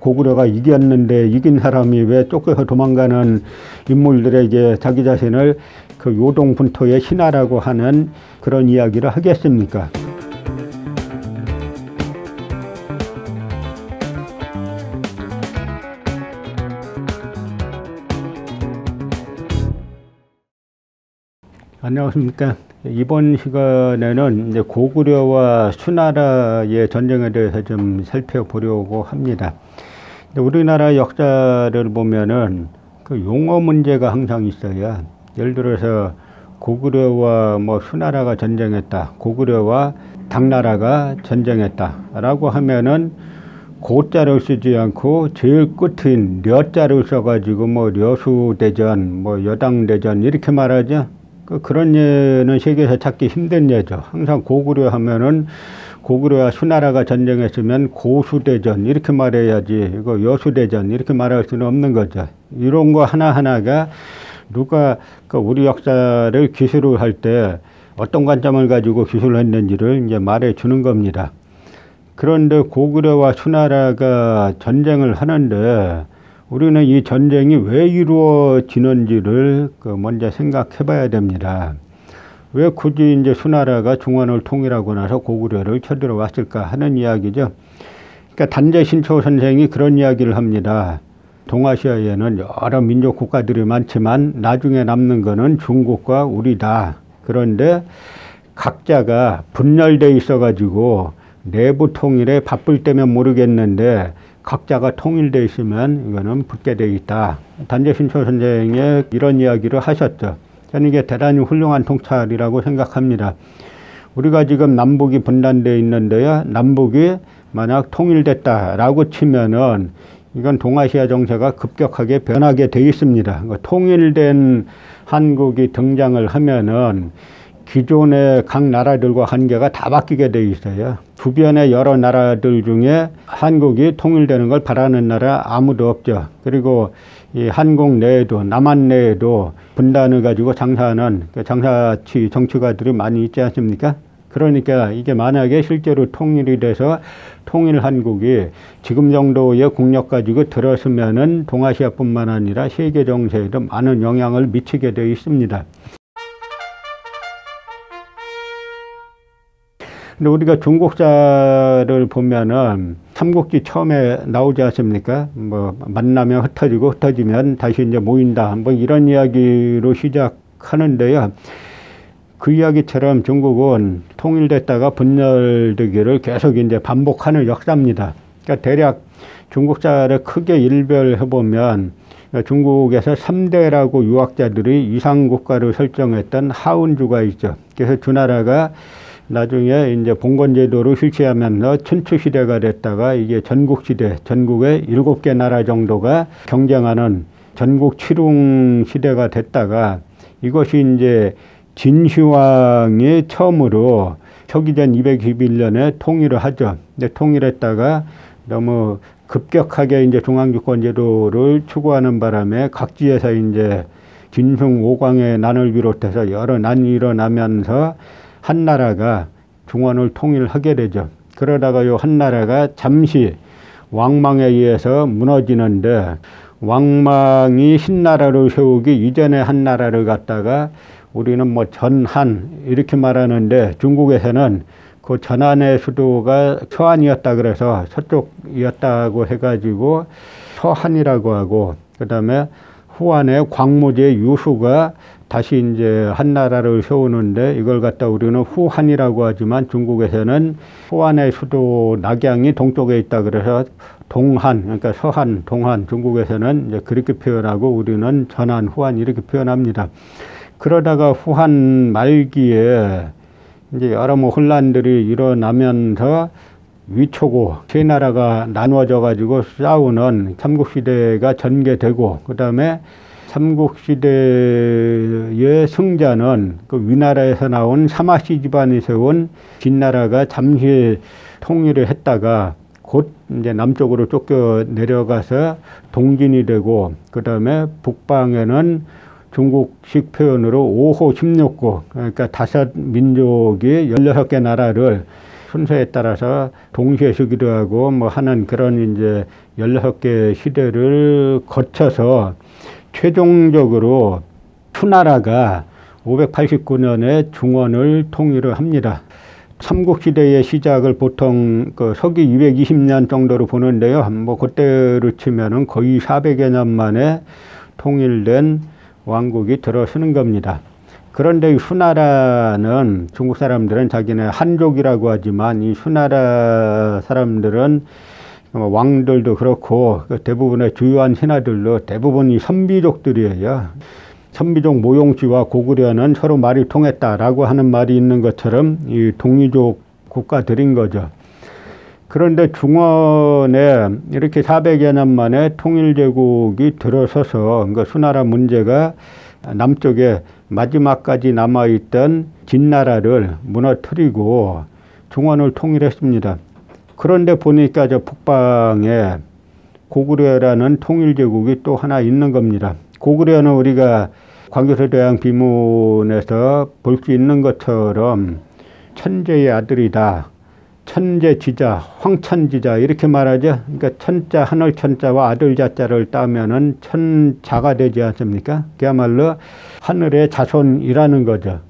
고구려가 이겼는데 이긴 사람이 왜 쫓겨서 도망가는 인물들에게 자기 자신을 그 요동분토의 신하라고 하는 그런 이야기를 하겠습니까? 안녕하십니까. 이번 시간에는 이제 고구려와 수나라의 전쟁에 대해서 좀 살펴보려고 합니다. 우리나라 역사를 보면은 그 용어 문제가 항상 있어요. 예를 들어서 고구려와 수나라가 전쟁했다, 고구려와 당나라가 전쟁했다라고 하면은 고자를 쓰지 않고 제일 끝인 려자를 써가지고 려수대전, 여당대전 이렇게 말하죠. 그런 예는 세계에서 찾기 힘든 예죠. 항상 고구려 하면은 고구려와 수나라가 전쟁했으면 고수대전 이렇게 말해야지, 이거 여수대전 이렇게 말할 수는 없는 거죠. 이런 거 하나하나가 누가 우리 역사를 기술을 할 때 어떤 관점을 가지고 기술을 했는지를 이제 말해 주는 겁니다. 그런데 고구려와 수나라가 전쟁을 하는데 우리는 이 전쟁이 왜 이루어지는지를 먼저 생각해 봐야 됩니다. 왜 굳이 이제 수나라가 중원을 통일하고 나서 고구려를 쳐들어왔을까 하는 이야기죠. 그러니까 단재신초 선생이 그런 이야기를 합니다. 동아시아에는 여러 민족 국가들이 많지만 나중에 남는 거는 중국과 우리다. 그런데 각자가 분열돼 있어가지고 내부 통일에 바쁠 때면 모르겠는데 각자가 통일되어 있으면 이거는 붙게 되어 있다. 단재신초 선생의 이런 이야기를 하셨죠. 저는 이게 대단히 훌륭한 통찰이라고 생각합니다. 우리가 지금 남북이 분단되어 있는데요, 남북이 만약 통일됐다라고 치면은 이건 동아시아 정세가 급격하게 변하게 되어 있습니다. 통일된 한국이 등장을 하면은 기존의 각 나라들과 관계가 다 바뀌게 되어 있어요. 주변의 여러 나라들 중에 한국이 통일되는 걸 바라는 나라 아무도 없죠. 그리고 이 한국 내에도, 남한 내에도 분단을 가지고 장사하는 장사치 정치가들이 많이 있지 않습니까? 그러니까 이게 만약에 실제로 통일이 돼서 통일 한국이 지금 정도의 국력 가지고 들었으면은 동아시아뿐만 아니라 세계 정세에도 많은 영향을 미치게 되어 있습니다. 근데 우리가 중국사를 보면은 삼국지 처음에 나오지 않습니까? 만나면 흩어지고 흩어지면 다시 이제 모인다. 이런 이야기로 시작하는데요. 그 이야기처럼 중국은 통일됐다가 분열되기를 계속 이제 반복하는 역사입니다. 그러니까 대략 중국사를 크게 일별해보면 중국에서 3대라고 유학자들이 이상국가를 설정했던 하운주가 있죠. 그래서 주나라가 나중에 이제 봉건제도를 실시하면서 춘추시대가 됐다가 이게 전국시대, 전국의 7개 나라 정도가 경쟁하는 전국 칠웅 시대가 됐다가 이것이 이제 진시황이 처음으로 서기전 221년에 통일을 하죠. 근데 통일했다가 너무 급격하게 이제 중앙주권제도를 추구하는 바람에 각지에서 이제 진흥 오광의 난을 비롯해서 여러 난이 일어나면서 한나라가 중원을 통일하게 되죠. 그러다가 요 한나라가 잠시 왕망에 의해서 무너지는데 왕망이 신나라를 세우기 이전에 한나라를 갖다가 우리는 전한 이렇게 말하는데 중국에서는 그 전한의 수도가 서한이었다 그래서 서쪽이었다고 해가지고 서한이라고 하고, 그 다음에 후한의 광무제 유수가 다시 이제 한나라를 세우는데 이걸 갖다 우리는 후한이라고 하지만 중국에서는 후한의 수도 낙양이 동쪽에 있다 그래서 동한, 그러니까 서한, 동한, 중국에서는 이제 그렇게 표현하고 우리는 전한, 후한 이렇게 표현합니다. 그러다가 후한 말기에 이제 여러 혼란들이 일어나면서 위초고 세 나라가 나누어져 가지고 싸우는 삼국시대가 전개되고, 그 다음에 삼국시대의 승자는 그 위나라에서 나온 사마씨 집안이 세운 진나라가 잠시 통일을 했다가 곧 이제 남쪽으로 쫓겨 내려가서 동진이 되고, 그 다음에 북방에는 중국식 표현으로 5호 16국, 그러니까 5민족이 16개 나라를 순서에 따라서 동시에 쓰기도 하고 뭐 하는 그런 이제 16개 시대를 거쳐서 최종적으로 수나라가 589년에 중원을 통일을 합니다. 삼국시대의 시작을 보통 그 서기 220년 정도로 보는데요. 뭐 그때로 치면은 거의 400여 년 만에 통일된 왕국이 들어서는 겁니다. 그런데 이 수나라는 중국 사람들은 자기네 한족이라고 하지만 이 수나라 사람들은 왕들도 그렇고 대부분의 주요한 신하들도 대부분 이 선비족들이에요. 선비족 모용지와 고구려는 서로 말이 통했다라고 하는 말이 있는 것처럼 이 동이족 국가들인 거죠. 그런데 중원에 이렇게 400여 년 만에 통일제국이 들어서서 그러니까 수나라 문제가 남쪽에 마지막까지 남아있던 진나라를 무너뜨리고 중원을 통일했습니다. 그런데 보니까 저 북방에 고구려라는 통일제국이 또 하나 있는 겁니다. 고구려는 우리가 광교서대왕 비문에서 볼 수 있는 것처럼 천재의 아들이다. 천재지자, 황천지자 이렇게 말하죠. 그러니까 천자, 하늘 천자와 아들 자자를 따면은 천자가 되지 않습니까? 그야말로 하늘의 자손이라는 거죠.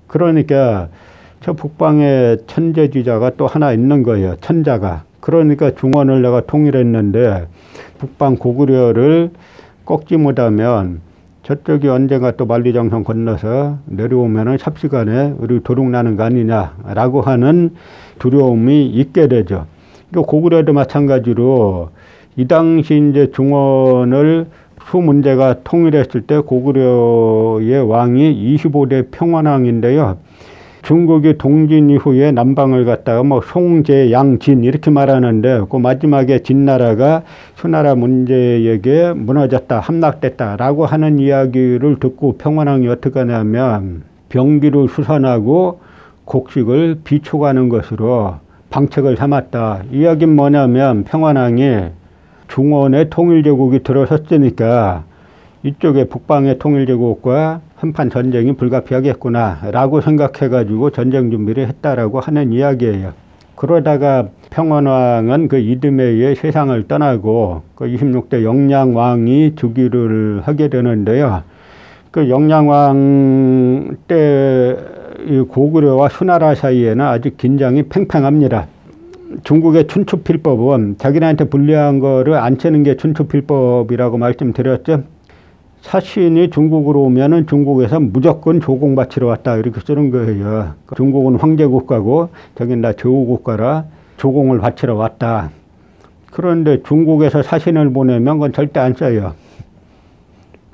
그러니까 저 북방에 천재지자가 또 하나 있는 거예요. 천자가. 그러니까 중원을 내가 통일했는데 북방 고구려를 꺾지 못하면 저쪽이 언젠가 또 만리장성 건너서 내려오면은 삽시간에 우리 도둑나는 거 아니냐라고 하는 두려움이 있게 되죠. 고구려도 마찬가지로 이 당시 이제 중원을 수 문제가 통일했을 때 고구려의 왕이 25대 평원왕인데요. 중국이 동진 이후에 남방을 갖다가 뭐 송제, 양진 이렇게 말하는데 그 마지막에 진나라가 수나라 문제에게 무너졌다, 함락됐다라고 하는 이야기를 듣고 평원왕이 어떻게 하냐면 병기를 수선하고 곡식을 비축하는 것으로 방책을 삼았다. 이야기는 뭐냐면 평원왕이 중원의 통일제국이 들어섰으니까 이쪽에 북방의 통일제국과 한판 전쟁이 불가피하겠구나 라고 생각해 가지고 전쟁 준비를 했다라고 하는 이야기예요. 그러다가 평원왕은 그 이듬해에 세상을 떠나고 그 26대 영량왕이 즉위를 하게 되는데요. 그 영량왕 때 이 고구려와 수나라 사이에는 아주 긴장이 팽팽합니다. 중국의 춘추필법은 자기네한테 불리한 거를 안 치는 게 춘추필법이라고 말씀드렸죠. 사신이 중국으로 오면은 중국에서 무조건 조공 바치러 왔다 이렇게 쓰는 거예요. 중국은 황제국가고 저긴 다 제후국가라 조공을 바치러 왔다. 그런데 중국에서 사신을 보내면 그건 절대 안 써요.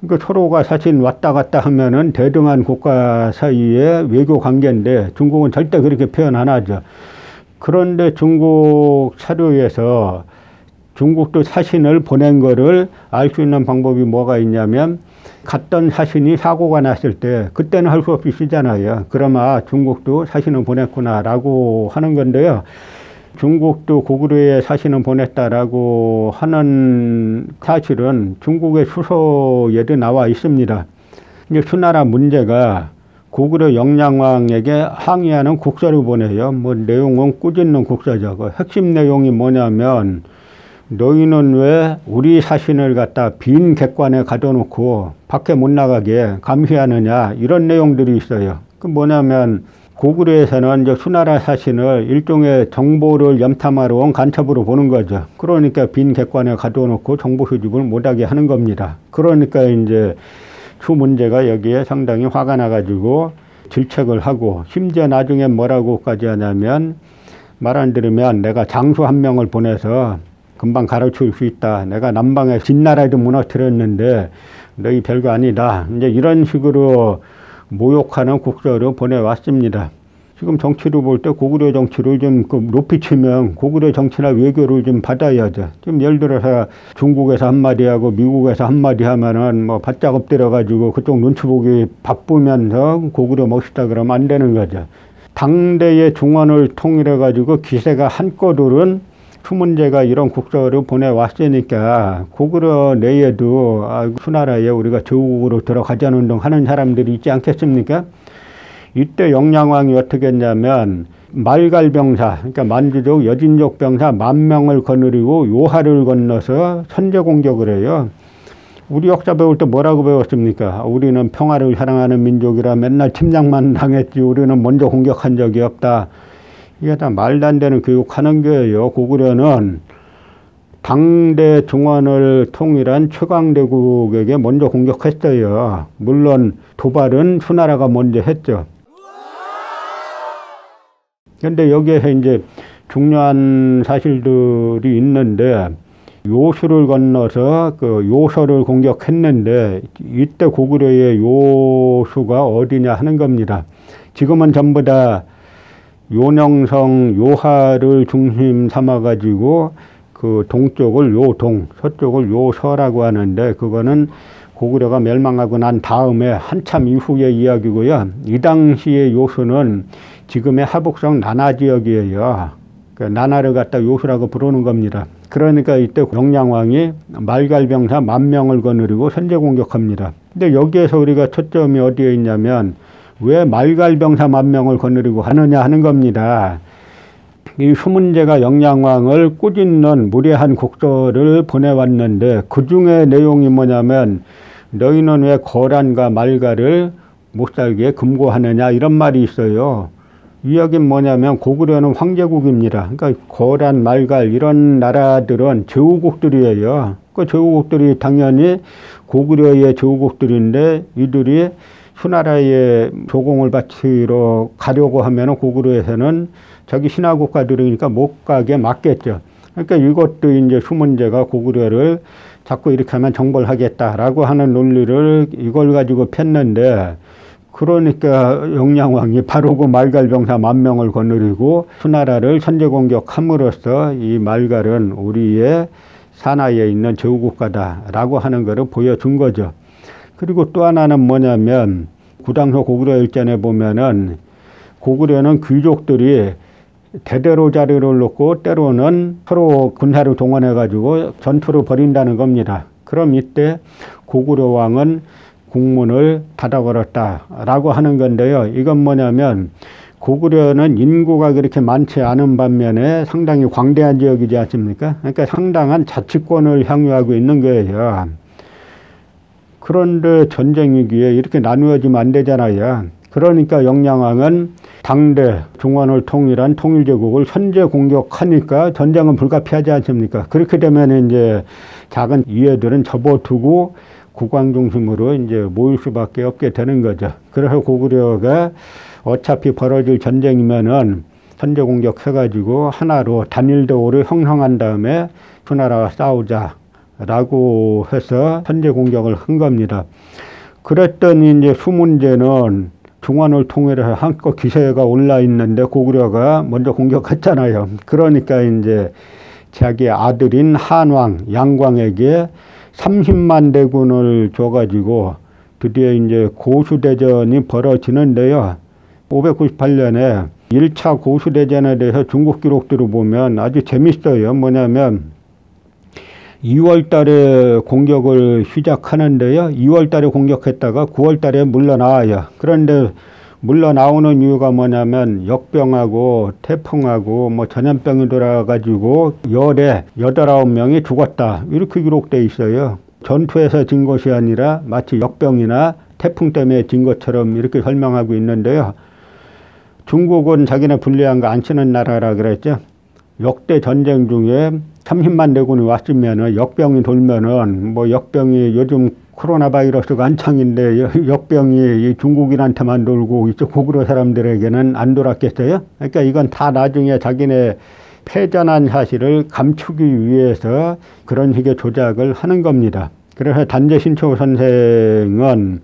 그러니까 서로가 사신 왔다 갔다 하면은 대등한 국가 사이의 외교 관계인데 중국은 절대 그렇게 표현 안 하죠. 그런데 중국 사료에서 중국도 사신을 보낸 거를 알 수 있는 방법이 뭐가 있냐면 갔던 사신이 사고가 났을 때 그때는 할 수 없이 쓰잖아요. 그러면 중국도 사신을 보냈구나라고 하는 건데요. 중국도 고구려에 사신을 보냈다라고 하는 사실은 중국의 수서에도 나와 있습니다. 이제 수나라 문제가 고구려 영량왕에게 항의하는 국서를 보내요. 뭐 내용은 꾸짖는 국서죠. 그 핵심 내용이 뭐냐면 너희는 왜 우리 사신을 갖다 빈 객관에 가둬놓고 밖에 못 나가게 감시하느냐 이런 내용들이 있어요. 그 뭐냐면 고구려에서는 이제 수나라 사신을 일종의 정보를 염탐하러 온 간첩으로 보는 거죠. 그러니까 빈 객관에 가둬놓고 정보 수집을 못하게 하는 겁니다. 그러니까 이제 수 문제가 여기에 상당히 화가 나가지고 질책을 하고 심지어 나중에 뭐라고까지 하냐면 말 안 들으면 내가 장수 한 명을 보내서 금방 가르칠 수 있다. 내가 남방에 진나라도 무너뜨렸는데 너희 별거 아니다. 이제 이런 식으로 모욕하는 국서를 보내왔습니다. 지금 정치를 볼 때 고구려 정치를 좀 높이 치면 고구려 정치나 외교를 좀 받아야죠. 지금 예를 들어서 중국에서 한마디 하고 미국에서 한마디 하면은 뭐 바짝 엎드려가지고 그쪽 눈치 보기 바쁘면서 고구려 멋있다 그러면 안 되는 거죠. 당대의 중원을 통일해가지고 기세가 한껏 오른 수 문제가 이런 국서를 보내왔으니까 고구려 내에도 수나라에 우리가 제후국으로 들어가자는 운동 하는 사람들이 있지 않겠습니까? 이때 영량왕이 어떻게 했냐면 말갈병사, 그러니까 만주족, 여진족 병사 10,000명을 거느리고 요하를 건너서 선제 공격을 해요. 우리 역사 배울 때 뭐라고 배웠습니까? 우리는 평화를 사랑하는 민족이라 맨날 침략만 당했지 우리는 먼저 공격한 적이 없다. 이게 다 말도 안 되는 교육하는 거예요. 고구려는 당대 중원을 통일한 최강대국에게 먼저 공격했어요. 물론 도발은 수나라가 먼저 했죠. 그런데 여기에서 이제 중요한 사실들이 있는데, 요수를 건너서 그 요서를 공격했는데 이때 고구려의 요수가 어디냐 하는 겁니다. 지금은 전부 다 요녕성, 요하를 중심 삼아 가지고 그 동쪽을 요동, 서쪽을 요서라고 하는데, 그거는 고구려가 멸망하고 난 다음에 한참 이후의 이야기고요. 이 당시의 요수는 지금의 하북성 나나 지역이에요. 그러니까 나나를 갖다 요수라고 부르는 겁니다. 그러니까 이때 영량왕이 말갈병사 10,000명을 거느리고 선제 공격합니다. 근데 여기에서 우리가 초점이 어디에 있냐면, 왜 말갈병사 10,000명을 거느리고 하느냐 하는 겁니다. 이 수문제가 영량왕을 꾸짖는 무례한 곡서를 보내왔는데, 그 중에 내용이 뭐냐면, 너희는 왜 거란과 말갈을 못 살게 금고하느냐 이런 말이 있어요. 이야기는 뭐냐면, 고구려는 황제국입니다. 그러니까 거란, 말갈 이런 나라들은 제후국들이에요. 그 제후국들이 당연히 고구려의 제후국들인데, 이들이 수나라에 조공을 바치러 가려고 하면 고구려에서는 자기 신하국가들이니까 못 가게 막겠죠. 그러니까 이것도 이제 수문제가 고구려를 자꾸 이렇게 하면 정벌하겠다라고 하는 논리를 이걸 가지고 폈는데, 그러니까 영량왕이 바로 그 말갈병사 10,000명을 거느리고 수나라를 선제 공격함으로써 이 말갈은 우리의 산하에 있는 제후국가다라고 하는 것을 보여준 거죠. 그리고 또 하나는 뭐냐면, 구당서 고구려 일전에 보면은 고구려는 귀족들이 대대로 자리를 놓고 때로는 서로 군사를 동원해 가지고 전투를 벌인다는 겁니다. 그럼 이때 고구려 왕은 국문을 닫아버렸다라고 하는 건데요. 이건 뭐냐면, 고구려는 인구가 그렇게 많지 않은 반면에 상당히 광대한 지역이지 않습니까? 그러니까 상당한 자치권을 향유하고 있는 거예요. 그런데 전쟁 위기에 이렇게 나누어지면 안 되잖아요. 그러니까 영량왕은 당대 중원을 통일한 통일제국을 선제 공격하니까 전쟁은 불가피하지 않습니까? 그렇게 되면 이제 작은 이해들은 접어두고 국왕 중심으로 이제 모일 수밖에 없게 되는 거죠. 그래서 고구려가 어차피 벌어질 전쟁이면은 선제 공격해가지고 하나로 단일도를 형성한 다음에 수나라와 싸우자라고 해서 선제 공격을 한 겁니다. 그랬더니 이제 수문제는 중원을 통일해서 한껏 기세가 올라 있는데 고구려가 먼저 공격했잖아요. 그러니까 이제 자기 아들인 한왕, 양광에게 30만 대군을 줘가지고 드디어 이제 고수대전이 벌어지는데요. 598년에 1차 고수대전에 대해서 중국 기록들을 보면 아주 재밌어요. 뭐냐면 2월 달에 공격을 시작하는데요. 2월 달에 공격했다가 9월 달에 물러나와요. 그런데 물러나오는 이유가 뭐냐면 역병하고 태풍하고 뭐 전염병이 돌아가지고 열에 8, 9명이 죽었다. 이렇게 기록되어 있어요. 전투에서 진 것이 아니라 마치 역병이나 태풍 때문에 진 것처럼 이렇게 설명하고 있는데요. 중국은 자기네 불리한 거 안 치는 나라라 그랬죠. 역대 전쟁 중에 30만 대군이 왔으면은 역병이 돌면은 뭐 역병이 요즘 코로나 바이러스가 한창인데 역병이 중국인한테만 돌고 이쪽 고구려 사람들에게는 안 돌았겠어요? 그러니까 이건 다 나중에 자기네 패전한 사실을 감추기 위해서 그런 식의 조작을 하는 겁니다. 그래서 단재신초 선생은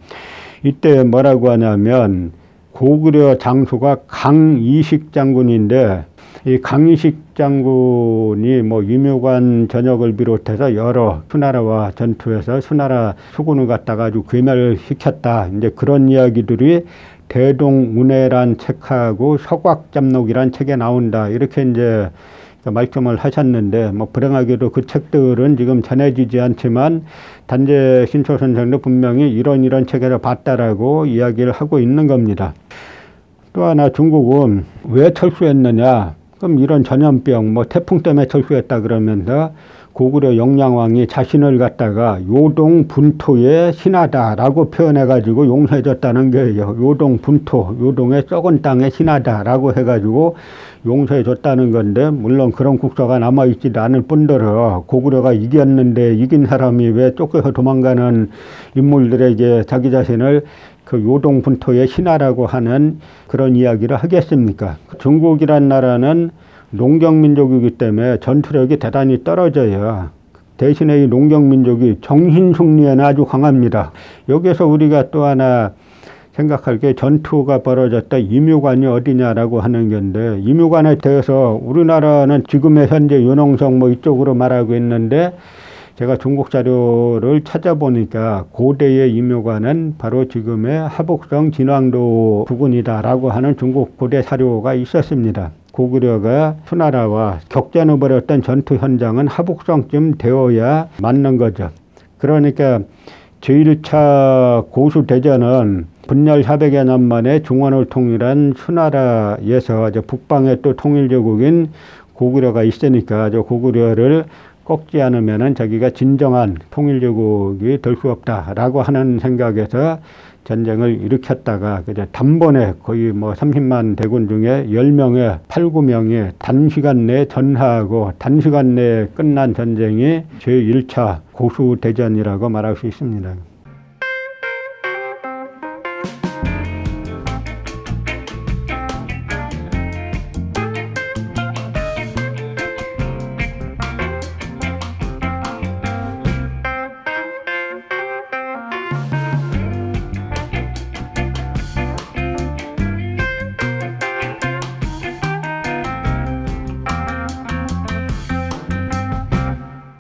이때 뭐라고 하냐면 고구려 장수가 강이식 장군인데 이 강이식 장군이 뭐 유묘관 전역을 비롯해서 여러 수나라와 전투에서 수나라 수군을 갖다가 아주 괴멸시켰다. 이제 그런 이야기들이 대동운해란 책하고 서곽잡록이란 책에 나온다. 이렇게 이제 말씀을 하셨는데 뭐 불행하게도 그 책들은 지금 전해지지 않지만 단재 신초 선생도 분명히 이런 책에서 봤다라고 이야기를 하고 있는 겁니다. 또 하나 중국은 왜 철수했느냐? 그럼 이런 전염병, 뭐 태풍 때문에 철수했다 그러면서 고구려 영량왕이 자신을 갖다가 요동 분토의 신하다라고 표현해가지고 용서해줬다는 거예요. 요동 분토, 요동의 썩은 땅의 신하다라고 해가지고 용서해줬다는 건데, 물론 그런 국서가 남아있지도 않을 뿐더러 고구려가 이겼는데 이긴 사람이 왜 쫓겨서 도망가는 인물들에게 자기 자신을 그 요동 분토의 신하라고 하는 그런 이야기를 하겠습니까? 중국이란 나라는 농경민족이기 때문에 전투력이 대단히 떨어져요. 대신에 이 농경민족이 정신승리에는 아주 강합니다. 여기서 우리가 또 하나 생각할 게 전투가 벌어졌다 임유관이 어디냐라고 하는 건데, 임유관에 대해서 우리나라는 지금의 현재 윤홍성 뭐 이쪽으로 말하고 있는데, 제가 중국 자료를 찾아보니까 고대의 임유관은 바로 지금의 하북성 진왕도 부근이다라고 하는 중국 고대 사료가 있었습니다. 고구려가 수나라와 격전을 벌였던 전투 현장은 하북성쯤 되어야 맞는 거죠. 그러니까 제1차 고수대전은 분열 400여 년 만에 중원을 통일한 수나라에서 북방에 또 통일제국인 고구려가 있으니까 저 고구려를 꺾지 않으면은 자기가 진정한 통일제국이 될 수 없다라고 하는 생각에서 전쟁을 일으켰다가 단번에 거의 뭐 30만 대군 중에 10명에 8, 9명이 단시간 내에 전사하고 단시간 내에 끝난 전쟁이 제1차 고수대전이라고 말할 수 있습니다.